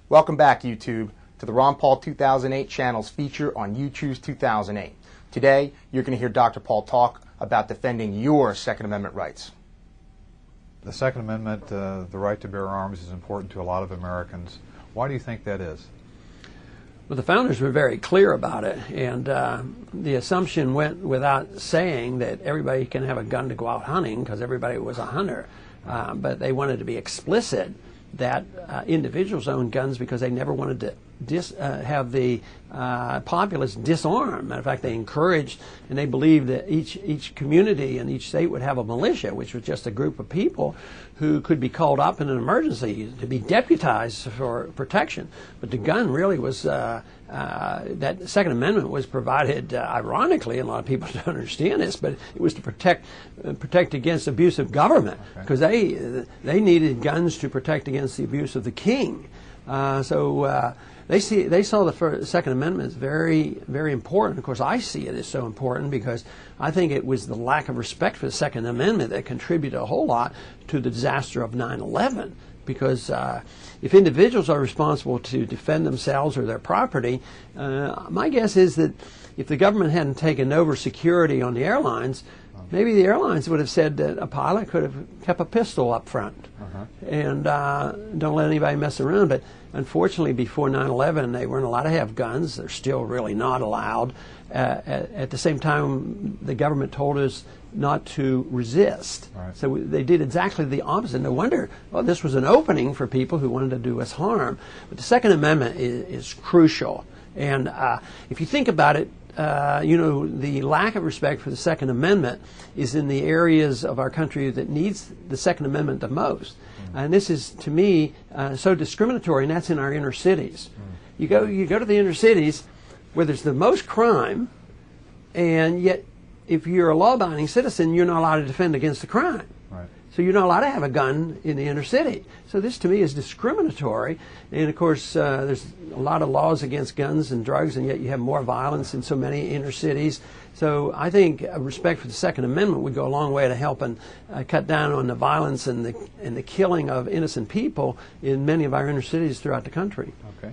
Welcome back, YouTube, to the Ron Paul 2008 channel's feature on You Choose 2008. Today, you're going to hear Dr. Paul talk about defending your Second Amendment rights. The Second Amendment, the right to bear arms, is important to a lot of Americans. Why do you think that is? Well, the founders were very clear about it, and the assumption went without saying that everybody can have a gun to go out hunting because everybody was a hunter. But they wanted to be explicit that individuals own guns because they never wanted to have the populace disarmed. Matter of fact, they encouraged and they believed that each community and each state would have a militia, which was just a group of people who could be called up in an emergency to be deputized for protection. But the gun really was, that Second Amendment was provided, ironically, and a lot of people don't understand this, but it was to protect against abuse of government, because they needed guns to protect against the abuse of the king. They saw the Second Amendment as very, very important. Of course, I see it as so important because I think it was the lack of respect for the Second Amendment that contributed a whole lot to the disaster of 9/11. Because if individuals are responsible to defend themselves or their property, my guess is that if the government hadn't taken over security on the airlines, maybe the airlines would have said that a pilot could have kept a pistol up front and don't let anybody mess around. But unfortunately, before 9/11, they weren't allowed to have guns. They're still really not allowed. At the same time, the government told us not to resist. Right. So they did exactly the opposite. No wonder, well, this was an opening for people who wanted to do us harm. But the Second Amendment is crucial. And if you think about it, the lack of respect for the Second Amendment is in the areas of our country that needs the Second Amendment the most. And this is, to me, so discriminatory, and that's in our inner cities. You go to the inner cities where there's the most crime, and yet if you're a law-abiding citizen, you're not allowed to defend against the crime. Right. So you're not allowed to have a gun in the inner city. So this, to me, is discriminatory. And, of course, there's a lot of laws against guns and drugs, and yet you have more violence in so many inner cities. So I think respect for the Second Amendment would go a long way to helping cut down on the violence and the killing of innocent people in many of our inner cities throughout the country. Okay.